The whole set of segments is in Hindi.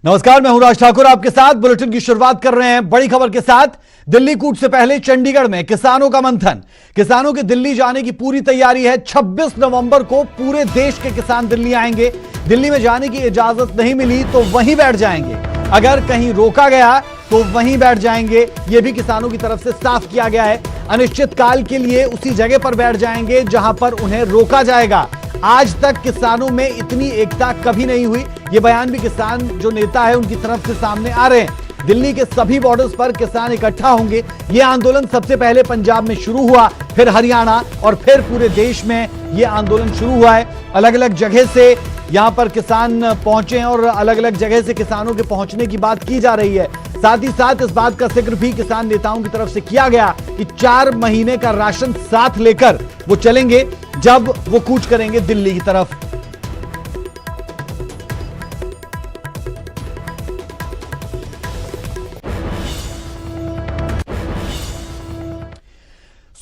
नमस्कार, मैं हूं राज ठाकुर आपके साथ। बुलेटिन की शुरुआत कर रहे हैं बड़ी खबर के साथ। दिल्ली कूच से पहले चंडीगढ़ में किसानों का मंथन। किसानों के दिल्ली जाने की पूरी तैयारी है। 26 नवंबर को पूरे देश के किसान दिल्ली आएंगे। दिल्ली में जाने की इजाजत नहीं मिली तो वहीं बैठ जाएंगे, अगर कहीं रोका गया तो वहीं बैठ जाएंगे। यह भी किसानों की तरफ से साफ किया गया है। अनिश्चित काल के लिए उसी जगह पर बैठ जाएंगे जहां पर उन्हें रोका जाएगा। आज तक किसानों में इतनी एकता कभी नहीं हुई। यह बयान भी किसान जो नेता है उनकी तरफ से सामने आ रहे हैं। दिल्ली के सभी बॉर्डर्स पर किसान इकट्ठा होंगे। यह आंदोलन सबसे पहले पंजाब में शुरू हुआ, फिर हरियाणा और फिर पूरे देश में यह आंदोलन शुरू हुआ है। अलग अलग जगह से यहां पर किसान पहुंचे हैं और अलग अलग जगह से किसानों के पहुंचने की बात की जा रही है। साथ ही साथ इस बात का जिक्र भी किसान नेताओं की तरफ से किया गया कि 4 महीने का राशन साथ लेकर वो चलेंगे जब वो कूच करेंगे दिल्ली की तरफ।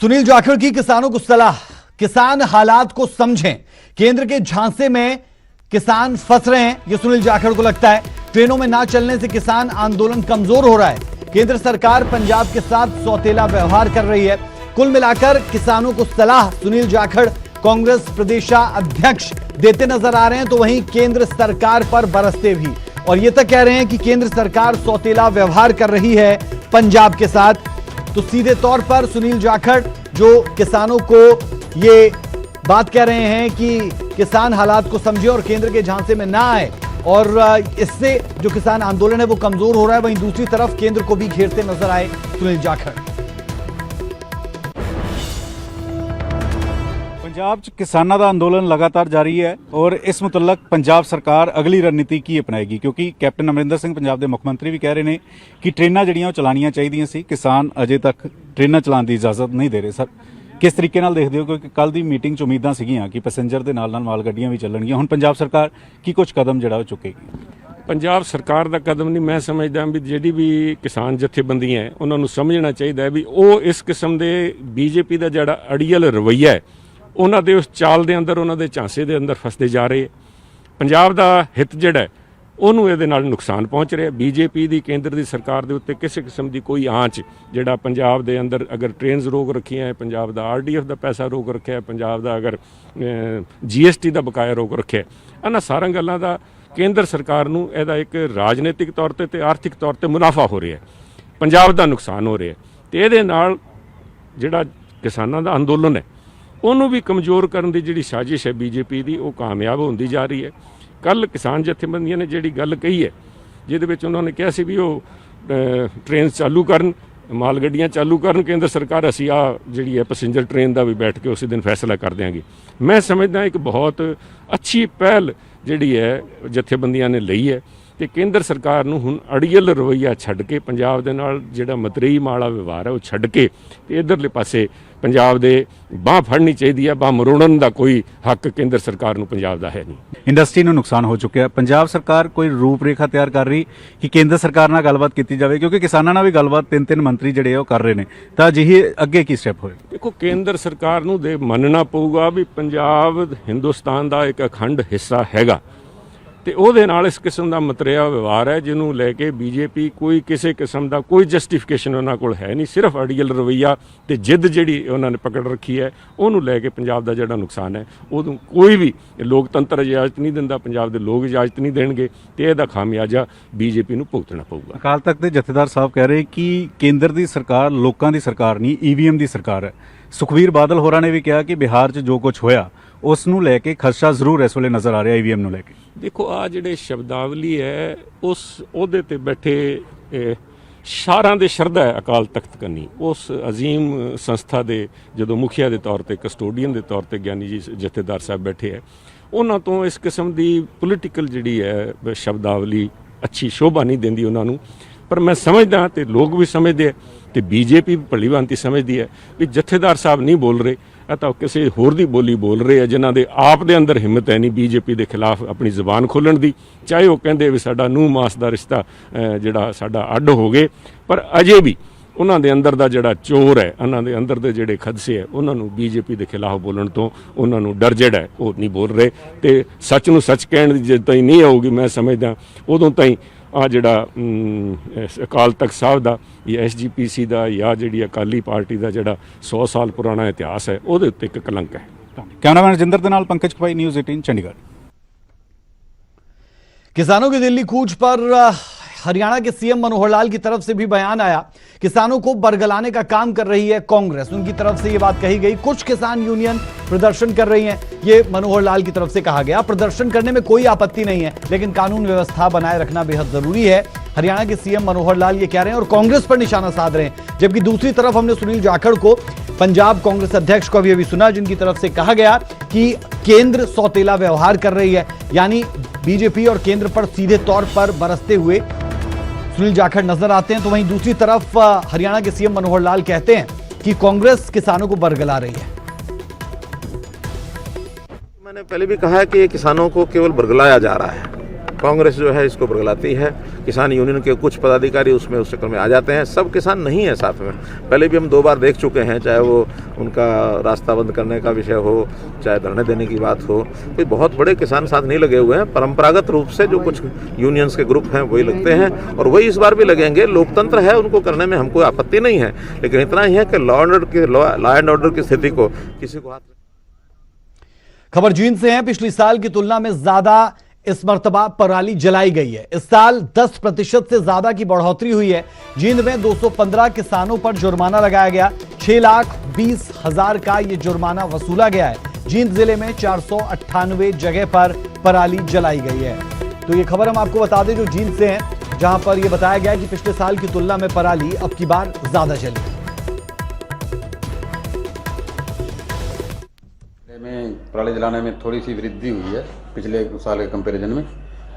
सुनील जाखड़ की किसानों को सलाह, किसान हालात को समझें। केंद्र के झांसे में किसान फंस रहे हैं, यह सुनील जाखड़ को लगता है। ट्रेनों में ना चलने से किसान आंदोलन कमजोर हो रहा है। केंद्र सरकार पंजाब के साथ सौतेला व्यवहार कर रही है। कुल मिलाकर किसानों को सलाह सुनील जाखड़ कांग्रेस प्रदेशाध्यक्ष देते नजर आ रहे हैं, तो वहीं केंद्र सरकार पर बरसते भी, और ये तक कह रहे हैं कि केंद्र सरकार सौतेला व्यवहार कर रही है पंजाब के साथ। तो सीधे तौर पर सुनील जाखड़ जो किसानों को ये बात कह रहे हैं कि किसान हालात को समझे और केंद्र के झांसे में ना आए, और इससे जो किसान आंदोलन है वो कमजोर हो रहा है। वहीं दूसरी तरफ केंद्र को भी घेरते नजर आए सुनील जाखड़। पंजाब च किसानों का अंदोलन लगातार जारी है और इस मुतलक पंजाब सरकार अगली रणनीति की अपनाएगी, क्योंकि कैप्टन अमरिंदर सिंह पंजाब के मुख मंत्री भी कह रहे हैं कि ट्रेनां जिहड़ियां चलानियां चाहिए सी, किसान अजे तक ट्रेनां चलाने की इजाजत नहीं दे रहे। सर किस तरीके नाल देखते हो, क्योंकि कल की मीटिंग च उम्मीदां सीगियां कि पैसेंजर के नाल माल गड्डियां भी चलणगियां, हुण पंजाब सरकार की कुछ कदम जिहड़ा चुकेगी? पंजाब सरकार का कदम नहीं, मैं समझदा भी ਜਿਹੜੀ भी किसान जथेबंदियां है उन्होंने समझना चाहिए भी वो इस किस्म के बीजेपी का जिहड़ा अड़ियल रवैया है उन्हों के उस चाल के अंदर, उन्होंने झांसे के अंदर फसते जा रहे। पंजाब का हित जिहड़ा है ਉਹਨੂੰ ਇਹਦੇ ਨਾਲ ਨੁਕਸਾਨ ਪਹੁੰਚ ਰਿਹਾ। बीजेपी ਦੀ ਕੇਂਦਰ ਦੀ ਸਰਕਾਰ ਦੇ ਉੱਤੇ ਕਿਸੇ ਕਿਸਮ ਦੀ ਕੋਈ ਆਂਚ ਜਿਹੜਾ ਪੰਜਾਬ ਦੇ ਅੰਦਰ ਅਗਰ ਟ੍ਰੇਨਸ ਰੋਕ ਰੱਖੀਆਂ ਹੈ, ਪੰਜਾਬ ਦਾ ਆਰਡੀਐਫ ਦਾ ਪੈਸਾ ਰੋਕ ਰੱਖਿਆ ਹੈ, ਪੰਜਾਬ ਦਾ ਅਗਰ ਜੀਐਸਟੀ ਦਾ ਬਕਾਇਆ ਰੋਕ ਰੱਖਿਆ, ਇਹਨਾਂ ਸਾਰੀਆਂ ਗੱਲਾਂ ਦਾ ਕੇਂਦਰ ਸਰਕਾਰ ਨੂੰ ਇਹਦਾ ਇੱਕ ਰਾਜਨੀਤਿਕ ਤੌਰ ਤੇ ਆਰਥਿਕ ਤੌਰ ਤੇ ਮੁਨਾਫਾ ਹੋ ਰਿਹਾ, ਪੰਜਾਬ ਦਾ ਨੁਕਸਾਨ ਹੋ ਰਿਹਾ। ਤੇ ਇਹਦੇ ਨਾਲ ਜਿਹੜਾ ਕਿਸਾਨਾਂ ਦਾ ਅੰਦੋਲਨ ਹੈ ਉਹਨੂੰ ਵੀ ਕਮਜ਼ੋਰ ਕਰਨ ਦੀ ਜਿਹੜੀ ਸਾਜ਼ਿਸ਼ ਹੈ बीजेपी ਦੀ, ਉਹ ਕਾਮਯਾਬ ਹੁੰਦੀ ਜਾ ਰਹੀ ਹੈ। ਕੱਲ ਕਿਸਾਨ ਜਥੇਬੰਦੀਆਂ ਨੇ ਜਿਹੜੀ ਗੱਲ ਕਹੀ ਹੈ, ਜਿਹਦੇ ਵਿੱਚ ਉਹਨਾਂ ਨੇ ਕਿਹਾ ਸੀ ਵੀ ਉਹ ਟ੍ਰੇਨ ਚਾਲੂ ਕਰਨ, ਮਾਲ ਗੱਡੀਆਂ ਚਾਲੂ ਕਰਨ ਕੇਂਦਰ ਸਰਕਾਰ, ਅਸੀਂ ਆ ਜਿਹੜੀ ਹੈ ਪੈਸੇਂਜਰ ट्रेन ਦਾ ਵੀ ਬੈਠ ਕੇ ਉਸੇ ਦਿਨ ਫੈਸਲਾ ਕਰ ਦਿਆਂਗੇ। ਮੈਂ ਸਮਝਦਾ ਇੱਕ ਬਹੁਤ ਅੱਛੀ ਪਹਿਲ ਜਿਹੜੀ ਹੈ ਜਥੇਬੰਦੀਆਂ ਨੇ ਲਈ ਹੈ ਤੇ ਕੇਂਦਰ ਸਰਕਾਰ ਨੂੰ ਹੁਣ ਅੜੀਅਲ ਰਵੱਈਆ ਛੱਡ ਕੇ ਪੰਜਾਬ ਦੇ ਨਾਲ ਜਿਹੜਾ ਮਤਰੇਈ ਮਾਲਾ ਵਿਵਹਾਰ ਹੈ ਉਹ ਛੱਡ ਕੇ ਤੇ ਇਧਰਲੇ ਪਾਸੇ ਪੰਜਾਬ ਦੇ ਬਾਂਹ ਫੜਨੀ ਚਾਹੀਦੀ ਹੈ। ਬਾਂਹ ਮਰੋੜਨ ਦਾ ਕੋਈ ਹੱਕ ਕੇਂਦਰ ਸਰਕਾਰ ਨੂੰ ਪੰਜਾਬ ਦਾ ਹੈ ਨਹੀਂ। इंडस्ट्री ਨੂੰ ਨੁਕਸਾਨ ਹੋ ਚੁੱਕਿਆ। ਪੰਜਾਬ ਸਰਕਾਰ ਕੋਈ ਰੂਪ ਰੇਖਾ ਤਿਆਰ ਕਰ ਰਹੀ ਕਿ ਕੇਂਦਰ ਸਰਕਾਰ ਨਾਲ ਗੱਲਬਾਤ ਕੀਤੀ ਜਾਵੇ, ਕਿਉਂਕਿ ਕਿਸਾਨਾਂ ਨਾਲ ਵੀ ਗੱਲਬਾਤ 3 ਮੰਤਰੀ ਜਿਹੜੇ ਉਹ ਕਰ ਰਹੇ ਨੇ, ਤਾਂ ਅਜਿਹੀ ਅੱਗੇ ਕੀ ਸਟੈਪ ਹੋਏ? ਦੇਖੋ, ਕੇਂਦਰ ਸਰਕਾਰ ਨੂੰ ਦੇ ਮੰਨਣਾ ਪਊਗਾ ਵੀ ਪੰਜਾਬ ਹਿੰਦੁਸਤਾਨ ਦਾ ਇੱਕ ਅਖੰਡ ਹਿੱਸਾ ਹੈਗਾ ਤੇ ਉਹਦੇ ਨਾਲ ਇਸ ਕਿਸਮ ਦਾ ਮਤਰਿਆ ਵਿਵਹਾਰ ਹੈ ਜਿਹਨੂੰ ਲੈ ਕੇ बीजेपी ਕੋਈ ਕਿਸੇ ਕਿਸਮ ਦਾ ਕੋਈ ਜਸਟੀਫਿਕੇਸ਼ਨ ਉਹਨਾਂ ਕੋਲ ਹੈ ਨਹੀਂ। ਸਿਰਫ ਅੜੀਅਲ ਰਵੱਈਆ ਤੇ ਜਿੱਦ ਜਿਹੜੀ ਉਹਨਾਂ ਨੇ ਪਕੜ ਰੱਖੀ ਹੈ ਉਹਨੂੰ ਲੈ ਕੇ ਪੰਜਾਬ ਦਾ ਜਿਹੜਾ ਨੁਕਸਾਨ ਹੈ ਉਹਨੂੰ ਕੋਈ ਵੀ ਲੋਕਤੰਤਰ ਇਜਾਜ਼ਤ ਨਹੀਂ ਦਿੰਦਾ, ਪੰਜਾਬ ਦੇ ਲੋਕ ਇਜਾਜ਼ਤ ਨਹੀਂ ਦੇਣਗੇ ਤੇ ਇਹਦਾ ਖਾਮਿਆਜ਼ਾ बीजेपी ਨੂੰ ਭੁਗਤਣਾ ਪਊਗਾ। ਅਕਾਲ ਤਖਤ ਦੇ ਜਥੇਦਾਰ ਸਾਹਿਬ ਕਹਿ ਰਹੇ ਕਿ ਕੇਂਦਰ ਦੀ ਸਰਕਾਰ ਲੋਕਾਂ ਦੀ ਸਰਕਾਰ ਨਹੀਂ, ਈਵੀਐਮ ਦੀ ਸਰਕਾਰ ਹੈ। ਸੁਖਬੀਰ ਬਾਦਲ ਹੋਰਾਂ ਨੇ ਵੀ ਕਿਹਾ ਕਿ ਬਿਹਾਰ 'ਚ ਜੋ ਕੁਝ ਹੋਇਆ ਉਸ ਨੂੰ ਲੈ ਕੇ ਖਦਸ਼ਾ ਜ਼ਰੂਰ ਇਸ ਵੇਲੇ ਨਜ਼ਰ ਆ ਰਿਹਾ ਈਵੀਐਮ ਨੂੰ ਲੈ ਕੇ। ਦੇਖੋ, ਆ ਜਿਹੜੇ ਸ਼ਬਦਾਵਲੀ ਹੈ ਉਸ ਉਹਦੇ ਤੇ ਬੈਠੇ ਸਾਰਾਂ ਦੇ ਸ਼ਰਧਾ ਹੈ ਅਕਾਲ ਤਖਤ ਕੰਨੀ। ਉਸ ਅਜ਼ੀਮ ਸੰਸਥਾ ਦੇ ਜਦੋਂ ਮੁਖੀਆ ਦੇ ਤੌਰ ਤੇ, ਕਸਟੋਡੀਅਨ ਦੇ ਤੌਰ ਤੇ ਗਿਆਨੀ ਜੀ ਜਥੇਦਾਰ ਸਾਹਿਬ ਬੈਠੇ ਹੈ, ਉਹਨਾਂ ਤੋਂ ਇਸ ਕਿਸਮ ਦੀ ਪੋਲੀਟੀਕਲ ਜਿਹੜੀ ਹੈ ਸ਼ਬਦਾਵਲੀ ਅੱਛੀ ਸ਼ੋਭਾ ਨਹੀਂ ਦਿੰਦੀ ਉਹਨਾਂ ਨੂੰ। ਪਰ ਮੈਂ ਸਮਝਦਾ ਤੇ ਲੋਕ ਵੀ ਸਮਝਦੇ ਹੈ ਤੇ बीजेपी ਭਲੀ ਭਾਂਤੀ ਸਮਝਦੀ ਹੈ ਵੀ ਜਥੇਦਾਰ ਸਾਹਿਬ ਨਹੀਂ ਬੋਲ ਰਹੇ, ਇਹ ਤਾਂ ਕਿਸੇ ਹੋਰ ਦੀ ਬੋਲੀ ਬੋਲ ਰਹੇ ਆ ਜਿਨ੍ਹਾਂ ਦੇ ਆਪ ਦੇ ਅੰਦਰ ਹਿੰਮਤ ਹੈ ਨਹੀਂ बीजेपी ਦੇ ਖਿਲਾਫ ਆਪਣੀ ਜ਼ੁਬਾਨ ਖੋਲ੍ਹਣ ਦੀ। ਚਾਹੇ ਉਹ ਕਹਿੰਦੇ ਵੀ ਸਾਡਾ ਨੂੰਹ ਮਾਸ ਦਾ ਰਿਸ਼ਤਾ ਜਿਹੜਾ ਸਾਡਾ ਅੱਡ ਹੋ ਗਏ, ਪਰ ਅਜੇ ਵੀ ਉਹਨਾਂ ਦੇ ਅੰਦਰ ਦਾ ਜਿਹੜਾ ਚੋਰ ਹੈ, ਉਹਨਾਂ ਦੇ ਅੰਦਰ ਦੇ ਜਿਹੜੇ ਖਦਸ਼ੇ ਹੈ, ਉਹਨਾਂ ਨੂੰ बीजेपी ਦੇ ਖਿਲਾਫ ਬੋਲਣ ਤੋਂ ਉਹਨਾਂ ਨੂੰ ਡਰ ਜਿਹੜਾ ਹੈ ਉਹ ਨਹੀਂ ਬੋਲ ਰਹੇ। ਤੇ ਸੱਚ ਨੂੰ ਸੱਚ ਕਹਿਣ ਦੀ ਜਦੋਂ ਤਾਈਂ ਨਹੀਂ ਆਊਗੀ, ਮੈਂ ਸਮਝਦਾ ਉਦੋਂ ਤਾਈਂ ਆ ਜਿਹੜਾ ਅਕਾਲ ਤਖਤ ਸਾਹਿਬ ਦਾ ਜਾਂ SGPC ਦਾ ਜਾਂ ਜਿਹੜੀ ਅਕਾਲੀ ਪਾਰਟੀ ਦਾ ਜਿਹੜਾ 100 ਸਾਲ ਪੁਰਾਣਾ ਇਤਿਹਾਸ ਹੈ ਉਹਦੇ ਉੱਤੇ ਇੱਕ ਕਲੰਕ ਹੈ। ਕੈਮਰਾਮੈਨ ਰਜਿੰਦਰ ਦੇ ਨਾਲ ਪੰਕਜ ਕਪਾਈ, ਨਿਊਜ਼ 18 ਚੰਡੀਗढ़। किसानों की दिल्ली कूच पर हरियाणा के सीएम मनोहर लाल की तरफ से भी बयान आया। किसानों को बरगलाने का काम कर रही है कांग्रेस, उनकी तरफ से यह बात कही गई। कुछ किसान यूनियन प्रदर्शन कर रही हैं, ये मनोहर लाल की तरफ से कहा गया। प्रदर्शन करने में कोई आपत्ति नहीं है, लेकिन कानून व्यवस्था बनाए रखना बेहद जरूरी है। हरियाणा के सीएम मनोहर लाल ये कह रहे हैं और कांग्रेस पर निशाना साध रहे हैं। जबकि दूसरी तरफ हमने सुनील जाखड़ को, पंजाब कांग्रेस अध्यक्ष को भी सुना, जिनकी तरफ से कहा गया कि केंद्र सौतेला व्यवहार कर रही है, यानी बीजेपी और केंद्र पर सीधे तौर पर बरसते हुए सुनील जाखड़ नजर आते हैं। तो वहीं दूसरी तरफ हरियाणा के सीएम मनोहर लाल कहते हैं कि कांग्रेस किसानों को बरगला रही है। मैंने पहले भी कहा है कि किसानों को केवल बरगलाया जा रहा है, कांग्रेस जो है इसको बरगलाती है। किसान यूनियन के कुछ पदाधिकारी उसमें उस चक्कर में आ जाते हैं। सब किसान नहीं है साथ में, पहले भी हम 2 बार देख चुके हैं, चाहे वो उनका रास्ता बंद करने का विषय हो, चाहे धरने देने की बात हो। कोई बहुत बड़े किसान साथ नहीं लगे हुए हैं, परंपरागत रूप से जो कुछ यूनियंस के ग्रुप हैं वही लगते हैं और वही इस बार भी लगेंगे। लोकतंत्र है, उनको करने में हमको आपत्ति नहीं है, लेकिन इतना ही है कि लॉ एंड ऑर्डर की स्थिति को किसी को हाथ। खबर जींद से है। पिछली साल की तुलना में ज्यादा इस मर्तबा पराली जलाई गई है। इस साल 10% से ज्यादा की बढ़ोतरी हुई है। जींद में 215 किसानों पर जुर्माना लगाया गया। 6,20,000 का यह जुर्माना वसूला गया है। जींद जिले में 498 जगह पर पराली जलाई गई है। तो ये खबर हम आपको बता दें जो जींद से है, जहां पर यह बताया गया कि पिछले साल की तुलना में पराली अब की बार ज्यादा जली। में पराली जलाने में थोड़ी सी वृद्धि हुई है पिछले साल के कंपैरिजन में।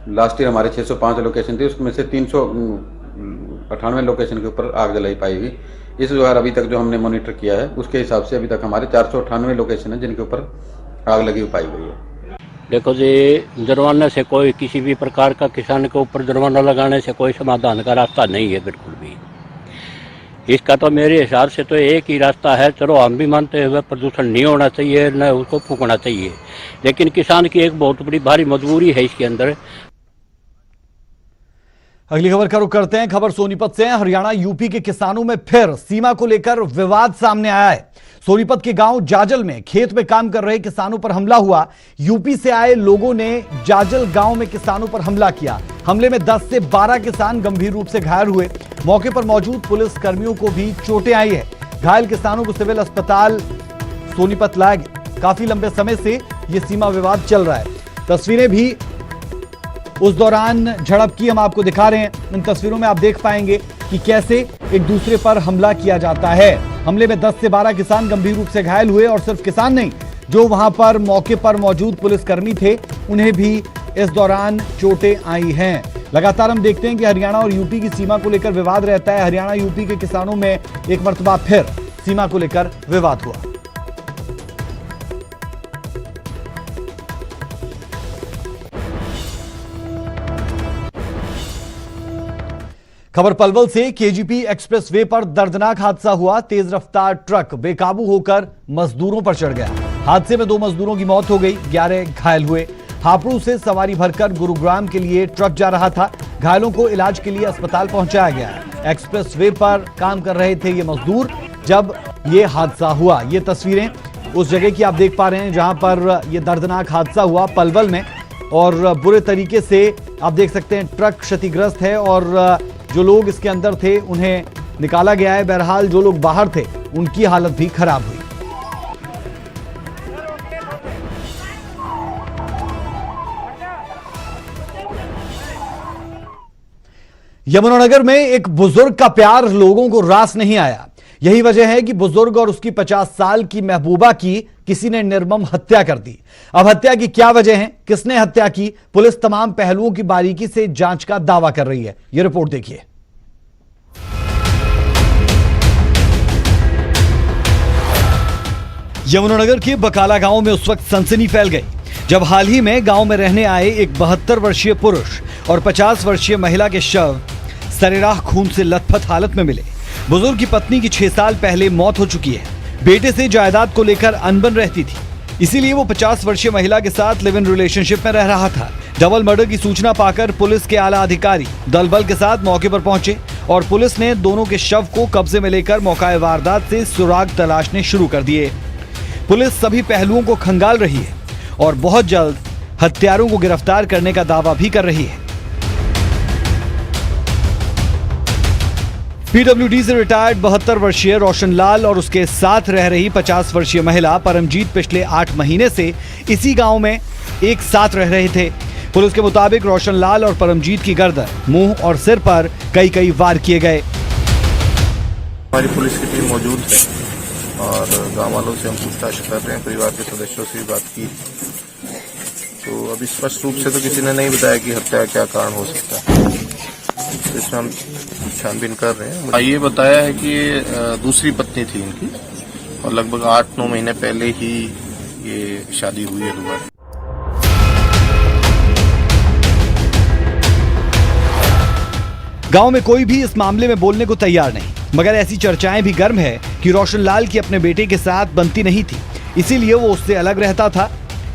लास्ट ईयर हमारे 605 लोकेशन थी, उसमें से 398 लोकेशन के ऊपर आग जलाई पाई हुई। इस बार अभी तक जो हमने मॉनिटर किया है उसके हिसाब से अभी तक हमारे 498 लोकेशन है जिनके ऊपर आग लगी हुई पाई गई है। देखो जी, जुर्माने से कोई किसी भी प्रकार का किसान के ऊपर जुर्माना लगाने से कोई समाधान का रास्ता नहीं है बिल्कुल भी। इसका तो मेरे हिसाब से तो एक ही रास्ता है। चलो हम भी मानते हैं प्रदूषण नहीं होना चाहिए, न उसको फूकना चाहिए, लेकिन किसान की एक बहुत बड़ी भारी मजबूरी है इसके अंदर। अगली खबर का रुख करते हैं। खबर सोनीपत से है। हरियाणा यूपी के किसानों में फिर सीमा को लेकर विवाद सामने आया है। सोनीपत के गांव जाजल में खेत में काम कर रहे किसानों पर हमला हुआ। यूपी से आए लोगों ने जाजल गांव में किसानों पर हमला किया। हमले में 10 से 12 किसान गंभीर रूप से घायल हुए। मौके पर मौजूद पुलिस कर्मियों को भी चोटें आई है। घायल किसानों को सिविल अस्पताल सोनीपत लाया गया। काफी लंबे समय से यह सीमा विवाद चल रहा है। तस्वीरें भी उस दौरान झड़प की हम आपको दिखा रहे हैं। इन तस्वीरों में आप देख पाएंगे कि कैसे एक दूसरे पर हमला किया जाता है। हमले में 10 से 12 किसान गंभीर रूप से घायल हुए और सिर्फ किसान नहीं, जो वहां पर मौके पर मौजूद पुलिसकर्मी थे उन्हें भी इस दौरान चोटें आई हैं। लगातार हम देखते हैं कि हरियाणा और यूपी की सीमा को लेकर विवाद रहता है। हरियाणा यूपी के किसानों में एक मर्तबा फिर सीमा को लेकर विवाद हुआ। खबर पलवल से। केजीपी एक्सप्रेस वे पर दर्दनाक हादसा हुआ। तेज रफ्तार ट्रक बेकाबू होकर मजदूरों पर चढ़ गया। हादसे में 2 मजदूरों की मौत हो गई, 11 घायल हुए। हापुड़ से सवारी भरकर गुरुग्राम के लिए ट्रक जा रहा था। घायलों को इलाज के लिए अस्पताल पहुंचाया गया। एक्सप्रेस वे पर काम कर रहे थे ये मजदूर जब ये हादसा हुआ। ये तस्वीरें उस जगह की आप देख पा रहे हैं जहां पर यह दर्दनाक हादसा हुआ पलवल में, और बुरे तरीके से आप देख सकते हैं ट्रक क्षतिग्रस्त है और जो लोग इसके अंदर थे उन्हें निकाला गया है। बहरहाल जो लोग बाहर थे उनकी हालत भी खराब हुई। यमुनानगर में एक बुजुर्ग का प्यार लोगों को रास नहीं आया। यही वजह है कि बुजुर्ग और उसकी 50 साल की महबूबा की किसी ने निर्मम हत्या कर दी। अब हत्या की क्या वजह है, किसने हत्या की, पुलिस तमाम पहलुओं की बारीकी से जांच का दावा कर रही है। यह रिपोर्ट देखिए। यमुनानगर के बकाला गांव में उस वक्त सनसनी फैल गई जब हाल ही में गांव में रहने आए एक 72 वर्षीय पुरुष और 50 वर्षीय महिला के शव सरेराह खून से लथपथ हालत में मिले। बुजुर्ग की पत्नी की 6 साल पहले मौत हो चुकी है। बेटे से जायदाद को लेकर अनबन रहती थी, इसीलिए वो 50 वर्षीय महिला के साथ लिव इन रिलेशनशिप में रह रहा था। डबल मर्डर की सूचना पाकर पुलिस के आला अधिकारी दल बल के साथ मौके पर पहुंचे और पुलिस ने दोनों के शव को कब्जे में लेकर मौका वारदात से सुराग तलाशने शुरू कर दिए। पुलिस सभी पहलुओं को खंगाल रही है और बहुत जल्द हत्यारों को गिरफ्तार करने का दावा भी कर रही है। पीडब्ल्यूडी से रिटायर्ड 72 वर्षीय रोशनलाल और उसके साथ रह रही 50 वर्षीय महिला परमजीत पिछले 8 महीने से इसी गांव में एक साथ रह रहे थे। पुलिस के मुताबिक रोशनलाल और परमजीत की गर्दन, मुंह और सिर पर कई वार किए गए। हमारी पुलिस की टीम मौजूद है और गांव वालों से हम पूछताछ कर रहे हैं, परिवार के सदस्यों से भी बात की। तो अभी स्पष्ट रूप से तो किसी ने नहीं बताया कि हत्या क्या कारण हो सकता है, तो इसमें हम छानबीन कर रहे हैं। ये बताया है कि दूसरी पत्नी थी इनकी और लगभग 8-9 महीने पहले ही ये शादी हुई है दोबारा। गांव में कोई भी इस मामले में बोलने को तैयार नहीं, मगर ऐसी चर्चाएं भी गर्म है कि रोशनलाल की अपने बेटे के साथ बनती नहीं थी, इसीलिए वो उससे अलग रहता था।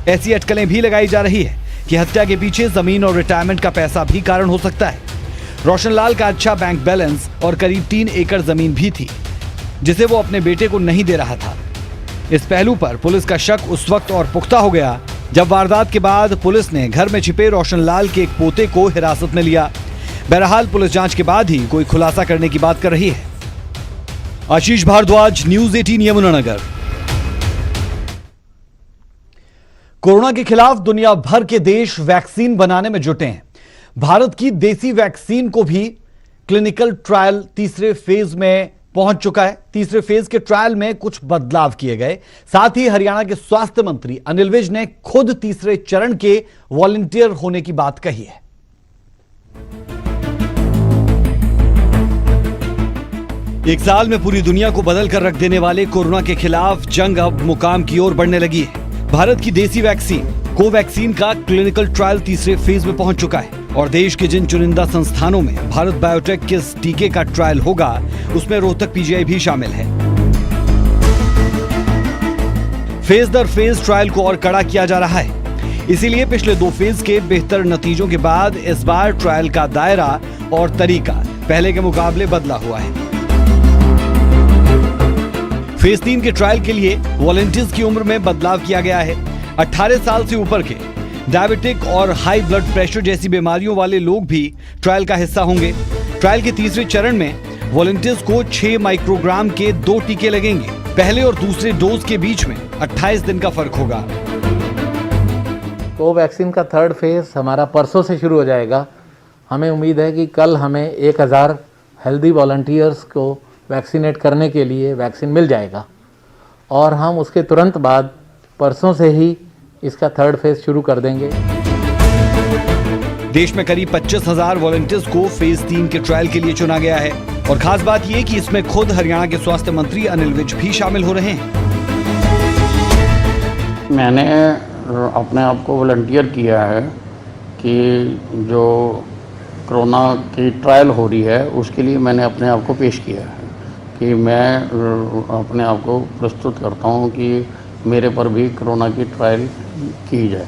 ऐसी अटकलें भी लगाई जा रही है कि हत्या के पीछे जमीन और रिटायरमेंट का पैसा भी कारण हो सकता है। रोशनलाल का अच्छा बैंक बैलेंस और करीब 3 एकड़ जमीन भी थी, जिसे वो अपने बेटे को नहीं दे रहा था। इस पहलू पर पुलिस का शक उस वक्त और पुख्ता हो गया जब वारदात के बाद पुलिस ने घर में छिपे रोशनलाल के एक पोते को हिरासत में लिया। बहरहाल पुलिस जांच के बाद ही कोई खुलासा करने की बात कर रही है। आशीष भारद्वाज, न्यूज़ 18 यमुनानगर। कोरोना के खिलाफ दुनिया भर के देश वैक्सीन बनाने में जुटे हैं। भारत की देसी वैक्सीन को भी क्लिनिकल ट्रायल तीसरे फेज में पहुंच चुका है। तीसरे फेज के ट्रायल में कुछ बदलाव किए गए। साथ ही हरियाणा के स्वास्थ्य मंत्री अनिल विज ने खुद तीसरे चरण के वॉलंटियर होने की बात कही है। एक साल में पूरी दुनिया को बदल कर रख देने वाले कोरोना के खिलाफ जंग अब मुकाम की ओर बढ़ने लगी है। भारत की देसी वैक्सीन कोवैक्सीन का क्लिनिकल ट्रायल तीसरे फेज में पहुंच चुका है और देश के जिन चुनिंदा संस्थानों में भारत बायोटेक के इस टीके का ट्रायल होगा, उसमें रोहतक पीजीआई भी शामिल है। फेज दर फेज ट्रायल को और कड़ा किया जा रहा है, इसीलिए पिछले 2 फेज के बेहतर नतीजों के बाद इस बार ट्रायल का दायरा और तरीका पहले के मुकाबले बदला हुआ है। फेज 3 के ट्रायल के लिए वॉलंटियर्स की उम्र में बदलाव किया गया है। 18 साल से ऊपर के डायबिटिक और हाई ब्लड प्रेशर जैसी बीमारियों वाले लोग भी ट्रायल का हिस्सा होंगे। ट्रायल के तीसरे चरण में वॉलंटियर्स को 6 माइक्रोग्राम के 2 टीके लगेंगे। पहले और दूसरे डोज के बीच में 28 दिन का फर्क होगा। कोवैक्सीन का 3rd फेज हमारा परसों से शुरू हो जाएगा। हमें उम्मीद है कि कल हमें 1000 हेल्दी वॉलंटियर्स को वैक्सीनेट करने के लिए वैक्सीन मिल जाएगा और हम उसके तुरंत बाद परसों से ही इसका 3rd फेज शुरू कर देंगे। देश में करीब 25,000 वॉलंटियर्स को फेज 3 के ट्रायल के लिए चुना गया है और खास बात यह कि इसमें खुद हरियाणा के स्वास्थ्य मंत्री अनिल विज भी शामिल हो रहे हैं। मैंने अपने आप को वॉलंटियर किया है कि जो कोरोना की ट्रायल हो रही है उसके लिए मैंने अपने आप को पेश किया है कि मैं अपने आप को प्रस्तुत करता हूं कि मेरे पर भी कोरोना की ट्रायल की जाए।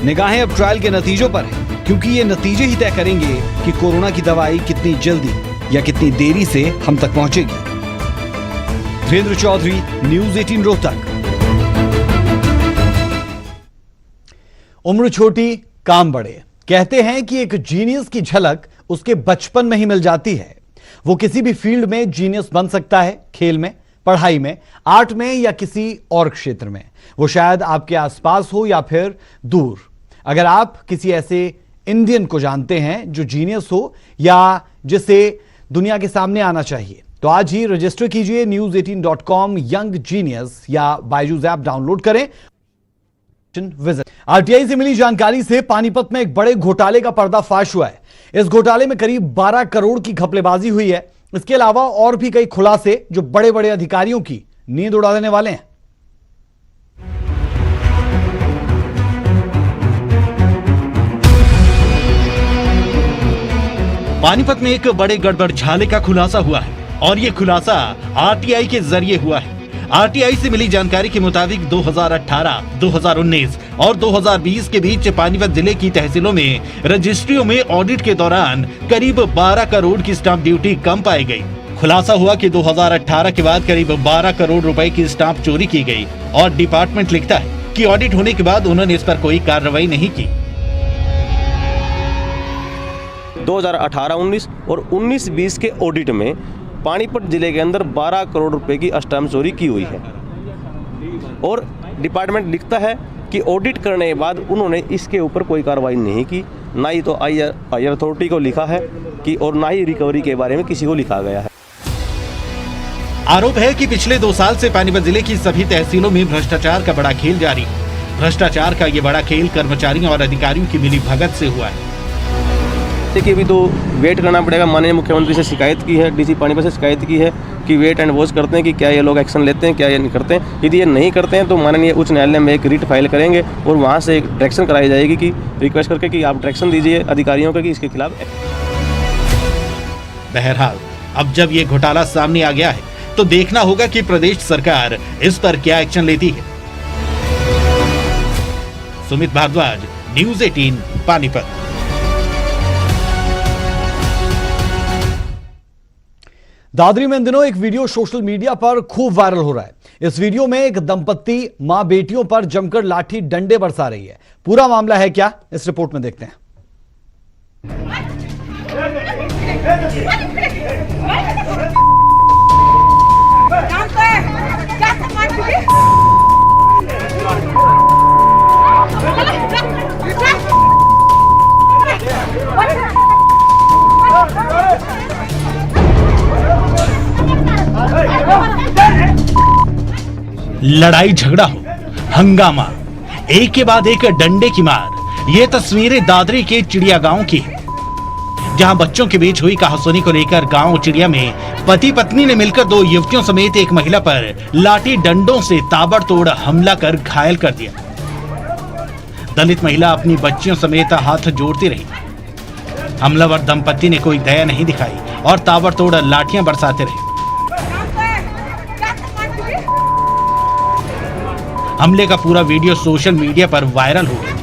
निगाहें अब ट्रायल के नतीजों पर हैं, क्योंकि ये नतीजे ही तय करेंगे कि कोरोना की दवाई कितनी जल्दी या कितनी देरी से हम तक पहुंचेगी। धीरेन्द्र चौधरी, न्यूज़ 18 रोहतक। उम्र छोटी काम बड़े, कहते हैं कि एक जीनियस की झलक उसके बचपन में ही मिल जाती है। वो किसी भी फील्ड में जीनियस बन सकता है, खेल में, पढ़ाई में, आर्ट में या किसी और क्षेत्र में। वो शायद आपके आसपास हो या फिर दूर। अगर आप किसी ऐसे इंडियन को जानते हैं जो जीनियस हो या जिसे दुनिया के सामने आना चाहिए, तो आज ही रजिस्टर कीजिए news18.com यंग जीनियस या बायजूस ऐप डाउनलोड करें। आरटीआई से मिली जानकारी से पानीपत में एक बड़े घोटाले का पर्दाफाश हुआ है। इस घोटाले में करीब 12 करोड़ की घपलेबाजी हुई है। इसके अलावा और भी कई खुलासे जो बड़े बड़े अधिकारियों की नींद उड़ा देने वाले हैं। पानीपत में एक बड़े गड़बड़ झाले का खुलासा हुआ है और यह खुलासा आरटीआई के जरिए हुआ है। आरटीआई से मिली जानकारी के मुताबिक 2018, 2019 और 2020 के बीच पानीपत जिले की तहसीलों में रजिस्ट्रियों में ऑडिट के दौरान करीब 12 करोड़ की स्टाम्प ड्यूटी कम पाई गई। खुलासा हुआ कि 2018 के बाद करीब 12 करोड़ रुपए की स्टाम्प चोरी की गई और डिपार्टमेंट लिखता है कि ऑडिट होने के बाद उन्होंने इस पर कोई कार्रवाई नहीं की। 2018-19 और 19-20 के ऑडिट में पानीपत जिले के अंदर 12 करोड़ रुपए की स्टाम्प चोरी की हुई है और डिपार्टमेंट लिखता है कि ऑडिट करने के बाद उन्होंने इसके ऊपर कोई कार्रवाई नहीं की, ना ही तो हायर अथॉरिटी को लिखा है कि और ना ही रिकवरी के बारे में किसी को लिखा गया है। आरोप है कि पिछले 2 साल से पानीपत जिले की सभी तहसीलों में भ्रष्टाचार का बड़ा खेल जारी है। भ्रष्टाचार का ये बड़ा खेल कर्मचारियों और अधिकारियों की मिलीभगत से हुआ है। देखिए, अभी तो वेट करना पड़ेगा। माननीय मुख्यमंत्री से शिकायत की है, डीसी पानीपत से शिकायत की है कि वेट एंड वॉच करते हैं कि क्या ये लोग एक्शन लेते हैं, क्या ये नहीं करते हैं। यदि ये नहीं करते हैं तो माननीय उच्च न्यायालय में एक रिट फाइल करेंगे और वहाँ से एक डायरेक्शन कराई जाएगी कि रिक्वेस्ट करके कि आप डायरेक्शन दीजिए अधिकारियों को कि इसके खिलाफ। बहरहाल अब जब ये घोटाला सामने आ गया है तो देखना होगा कि प्रदेश सरकार इस पर क्या एक्शन लेती है। सुमित भारद्वाज, न्यूज़ 18 पानीपत। दादरी में इन दिनों एक वीडियो सोशल मीडिया पर खूब वायरल हो रहा है। इस वीडियो में एक दंपत्ति मां बेटियों पर जमकर लाठी डंडे बरसा रही है। पूरा मामला है क्या, इस रिपोर्ट में देखते हैं। लड़ाई झगड़ा हो, हंगामा, एक के बाद एक डंडे की मार। ये तस्वीरें दादरी के चिड़िया गांव की है, जहां बच्चों के बीच हुई कहासुनी को लेकर गांव चिड़िया में पति पत्नी ने मिलकर 2 युवतियों समेत एक महिला पर लाठी डंडों से ताबड़तोड़ हमला कर घायल कर दिया। दलित महिला अपनी बच्चियों समेत हाथ जोड़ती रही। हमलावर दंपत्ति ने कोई दया नहीं दिखाई और ताबड़तोड़ लाठियां बरसाते रहे। हमले का पूरा वीडियो सोशल मीडिया पर वायरल हो गया।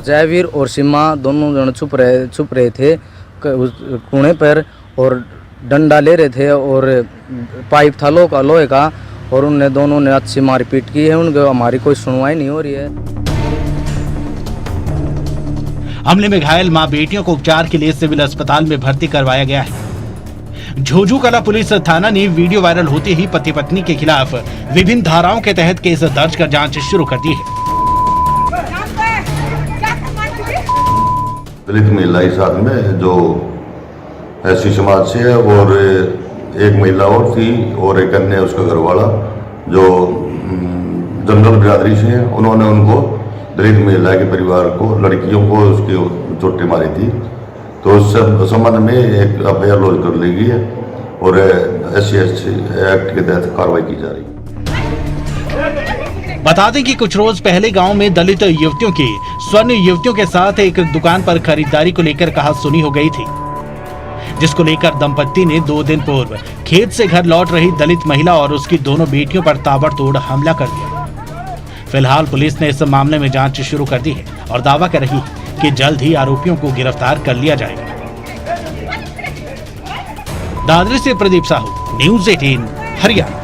जयवीर और सिम्मा दोनों जन छुप रहे थे कोने पर और डंडा ले रहे थे और पाइप था लोहे का और उनने दोनों ने अच्छी मारपीट की है। उनके हमारी कोई सुनवाई नहीं हो रही है। हमले में घायल मां बेटियों को उपचार के लिए सिविल अस्पताल में भर्ती करवाया गया है। झोझू कला पुलिस थाना ने वीडियो वायरल होते ही पति पत्नी के खिलाफ विभिन्न धाराओं के तहत केस दर्ज कर जांच शुरू कर दी है। दलित महिला इस साथ में जो ऐसी समाज से है और एक महिला और थी और एक अन्य उसका घर वाला जो जंगल बिरादरी से है। उन्होंने उनको दलित महिला के परिवार को, लड़कियों को उसकी चोटें मारी थी। तो उस संबंध में एक एफआईआर लॉन्च कर ली गई है और SC/ST एक्ट के तहत कार्रवाई की जा रही है। बता दें कि कुछ रोज पहले गांव में दलित युवतियों की स्वर्ण युवतियों के साथ एक दुकान पर खरीदारी को लेकर कहासुनी हो गई थी, जिसको लेकर दंपत्ति ने 2 दिन पूर्व खेत से घर लौट रही दलित महिला और उसकी दोनों बेटियों पर ताबड़तोड़ हमला कर दिया। फिलहाल पुलिस ने इस मामले में जांच शुरू कर दी है और दावा कर रही है कि जल्द ही आरोपियों को गिरफ्तार कर लिया जाएगा। दादरी से प्रदीप साहू, न्यूज़ 18 हरियाणा।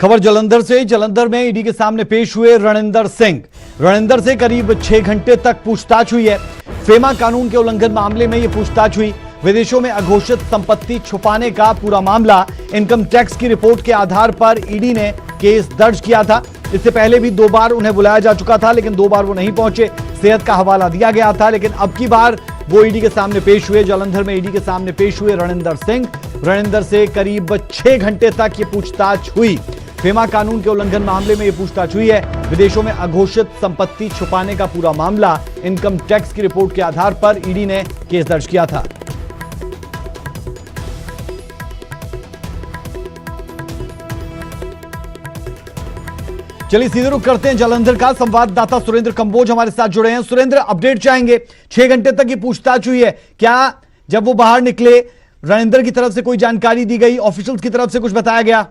खबर जलंधर से। जलंधर में ईडी के सामने पेश हुए रणिंदर सिंह। रणिंदर से करीब 6 घंटे तक पूछताछ हुई है। फेमा कानून के उल्लंघन मामले में यह पूछताछ हुई। विदेशों में अघोषित संपत्ति छुपाने का पूरा मामला इनकम टैक्स की रिपोर्ट के आधार पर ईडी ने केस दर्ज किया था। इससे पहले भी 2 बार उन्हें बुलाया जा चुका था, लेकिन 2 बार वो नहीं पहुंचे। सेहत का हवाला दिया गया था, लेकिन अब की बार वो ईडी के सामने पेश हुए। जलंधर में ईडी के सामने पेश हुए रणिंदर सिंह। रणिंदर से करीब 6 घंटे तक ये पूछताछ हुई। फेमा कानून के उल्लंघन मामले में यह पूछताछ हुई है। विदेशों में अघोषित संपत्ति छुपाने का पूरा मामला इनकम टैक्स की रिपोर्ट के आधार पर ईडी ने केस दर्ज किया था। चलिए सीधे रुख करते हैं जालंधर का। संवाददाता सुरेंद्र कंबोज हमारे साथ जुड़े हैं। सुरेंद्र, अपडेट चाहेंगे। 6 घंटे तक ये पूछताछ हुई है, क्या जब वो बाहर निकले रणेंद्र की तरफ से कोई जानकारी दी गई, ऑफिशियल्स की तरफ से कुछ बताया गया?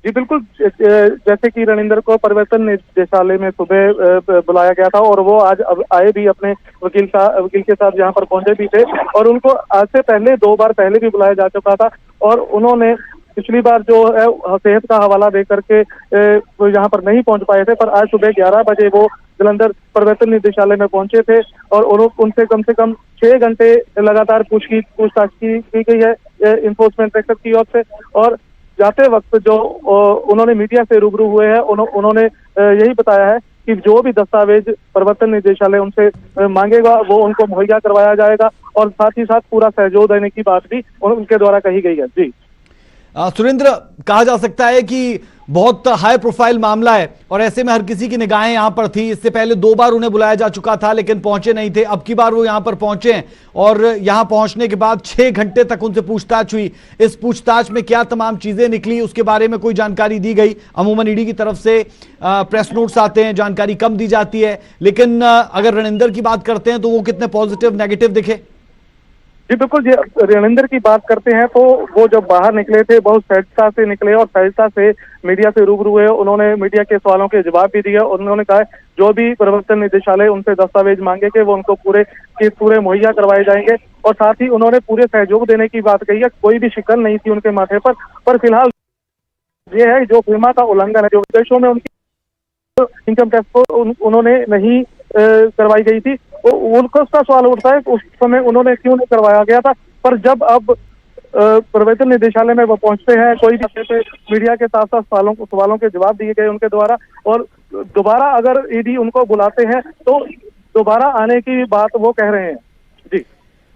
जी बिल्कुल, जैसे कि रणेंद्र को परिवर्तन निदेशालय में सुबह बुलाया गया था और वो आज अब आए भी, अपने वकील के साथ यहाँ पर पहुंचे भी थे और उनको आज से पहले 2 बार पहले भी बुलाया जा चुका था और उन्होंने पिछली बार जो है सेहत का हवाला दे करके यहाँ पर नहीं पहुंच पाए थे, पर आज सुबह 11 बजे वो जालंधर परिवर्तन निदेशालय में पहुंचे थे और उनसे कम से कम 6 घंटे लगातार पूछताछ की गई है इन्फोर्समेंट डायरेक्टर की ओर से। और जाते वक्त जो उन्होंने मीडिया से रूबरू हुए हैं, उन्होंने यही बताया है कि जो भी दस्तावेज परिवर्तन निदेशालय उनसे मांगेगा वो उनको मुहैया करवाया जाएगा और साथ ही साथ पूरा सहयोग देने की बात भी उनके द्वारा कही गई है। जी सुरेंद्र, कहा जा सकता है कि बहुत हाई प्रोफाइल मामला है और ऐसे में हर किसी की निगाहें यहां पर थी। इससे पहले 2 बार उन्हें बुलाया जा चुका था लेकिन पहुंचे नहीं थे। अब की बार वो यहां पर पहुंचे हैं और यहां पहुंचने के बाद 6 घंटे तक उनसे पूछताछ हुई। इस पूछताछ में क्या तमाम चीजें निकली, उसके बारे में कोई जानकारी दी गई? अमूमन ईडी की तरफ से प्रेस नोट्स आते हैं, जानकारी कम दी जाती है, लेकिन अगर रणेंद्र की बात करते हैं तो वो कितने पॉजिटिव नेगेटिव दिखे? जी बिल्कुल, रणेंद्र की बात करते हैं तो वो जब बाहर निकले थे बहुत सहजता से निकले और सहजता से मीडिया से रूबरू हुए। उन्होंने मीडिया के सवालों के जवाब भी दिए। उन्होंने कहा जो भी परिवर्तन निदेशालय उनसे दस्तावेज मांगेंगे वो उनको पूरे मुहैया करवाए जाएंगे और साथ ही उन्होंने पूरे सहयोग देने की बात कही है। कोई भी शिकन नहीं थी उनके माथे पर फिलहाल ये है जो FEMA का उल्लंघन है, जो विदेशों में उनकी इनकम टैक्स को उन्होंने नहीं करवाई गई थी, उनको उसका सवाल उठता है उस समय उन्होंने क्यों नहीं करवाया गया था। पर जब अब परिवर्तन निदेशालय में वो पहुंचते हैं, कोई भी मीडिया के साथ साथ सवालों के जवाब दिए गए उनके द्वारा और दोबारा अगर ईडी उनको बुलाते हैं तो दोबारा आने की बात वो कह रहे हैं। जी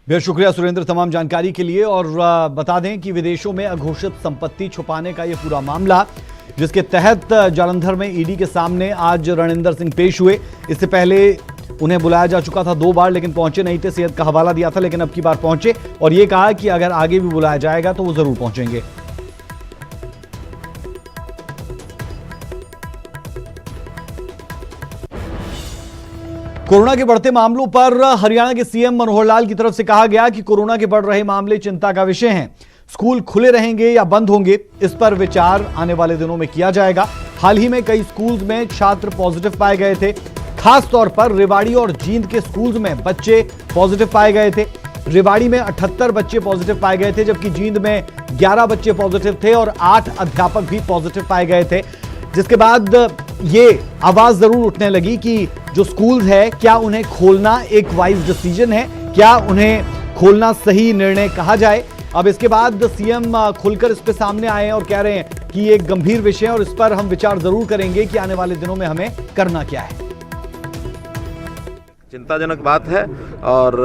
बहुत शुक्रिया सुरेंद्र तमाम जानकारी के लिए। और बता दें कि विदेशों में अघोषित संपत्ति छुपाने का ये पूरा मामला, जिसके तहत जालंधर में ईडी के सामने आज रणेंद्र सिंह पेश हुए। इससे पहले उन्हें बुलाया जा चुका था 2 बार लेकिन पहुंचे नहीं थे, सेहत का हवाला दिया था, लेकिन अब की बार पहुंचे और ये कहा कि अगर आगे भी बुलाया जाएगा तो वो जरूर पहुंचेंगे। कोरोना के बढ़ते मामलों पर हरियाणा के सीएम मनोहर लाल की तरफ से कहा गया कि कोरोना के बढ़ रहे मामले चिंता का विषय हैं। स्कूल खुले रहेंगे या बंद होंगे, इस पर विचार आने वाले दिनों में किया जाएगा। हाल ही में कई स्कूल्स में छात्र पॉजिटिव पाए गए थे, खास तौर पर रेवाड़ी और जींद के स्कूल्स में बच्चे पॉजिटिव पाए गए थे। रेवाड़ी में 78 बच्चे पॉजिटिव पाए गए थे, जबकि जींद में 11 बच्चे पॉजिटिव थे और 8 अध्यापक भी पॉजिटिव पाए गए थे। जिसके बाद ये आवाज जरूर उठने लगी कि जो स्कूल्स है क्या उन्हें खोलना एक वाइज डिसीजन है, क्या उन्हें खोलना सही निर्णय कहा जाए। अब इसके बाद सीएम खुलकर इस पे सामने आए और कह रहे हैं कि ये एक गंभीर विषय है और इस पर हम विचार जरूर करेंगे कि आने वाले दिनों में हमें करना क्या है। चिंताजनक बात है और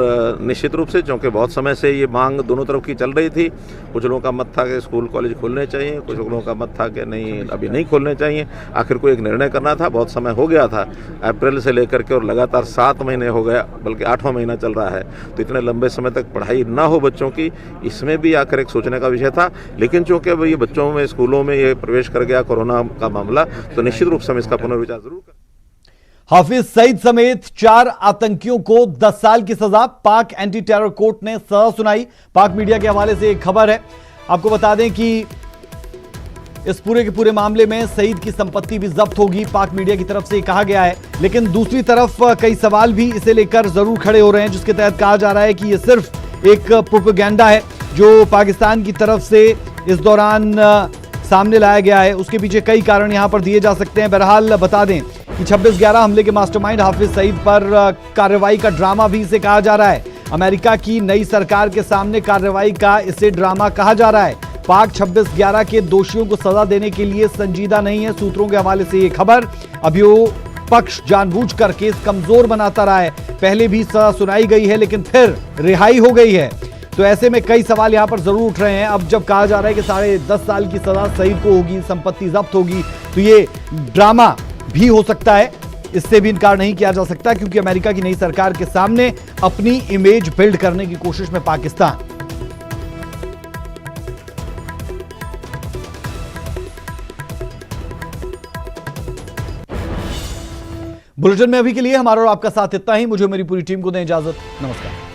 निश्चित रूप से क्योंकि बहुत समय से ये मांग दोनों तरफ की चल रही थी। कुछ लोगों का मत था कि स्कूल कॉलेज खोलने चाहिए, कुछ लोगों का मत था कि नहीं अभी नहीं खोलने चाहिए। आखिर को एक निर्णय करना था, बहुत समय हो गया था, अप्रैल से लेकर के और लगातार 7 महीने हो गया, बल्कि 8वां महीना चल रहा है। तो इतने लंबे समय तक पढ़ाई ना हो बच्चों की, इसमें भी आखिर एक सोचने का विषय था। लेकिन चूँकि अब ये बच्चों में स्कूलों में ये प्रवेश कर गया कोरोना का मामला, तो निश्चित रूप से हम इसका पुनर्विचार जरूर करें। हाफिज सईद समेत 4 आतंकियों को 10 साल की सजा, पाक एंटी टेरर कोर्ट ने सजा सुनाई। पाक मीडिया के हवाले से एक खबर है, आपको बता दें कि इस पूरे के पूरे मामले में सईद की संपत्ति भी जब्त होगी, पाक मीडिया की तरफ से कहा गया है। लेकिन दूसरी तरफ कई सवाल भी इसे लेकर जरूर खड़े हो रहे हैं, जिसके तहत कहा जा रहा है कि यह सिर्फ एक प्रोपेगेंडा है जो पाकिस्तान की तरफ से इस दौरान सामने लाया गया है। उसके पीछे कई कारण यहां पर दिए जा सकते हैं। बहरहाल बता दें कि 26/11 हमले के मास्टरमाइंड हाफिज सईद पर कार्रवाई का ड्रामा भी इसे कहा जा रहा है। अमेरिका की नई सरकार के सामने कार्रवाई का इसे ड्रामा कहा जा रहा है। पाक 26/11 के दोषियों को सजा देने के लिए संजीदा नहीं है, सूत्रों के हवाले से ये खबर। अभियोग पक्ष जानबूझकर केस कमजोर बनाता रहा है। पहले भी सजा सुनाई गई है लेकिन फिर रिहाई हो गई है। तो ऐसे में कई सवाल यहां पर जरूर उठ रहे हैं। अब जब कहा जा रहा है कि 10.5 साल की सजा सईद को होगी, संपत्ति जब्त होगी, तो ये ड्रामा भी हो सकता है, इससे भी इनकार नहीं किया जा सकता, क्योंकि अमेरिका की नई सरकार के सामने अपनी इमेज बिल्ड करने की कोशिश में पाकिस्तान। बुलेटिन में अभी के लिए हमारा और आपका साथ इतना ही। मुझे मेरी पूरी टीम को दें इजाजत। नमस्कार।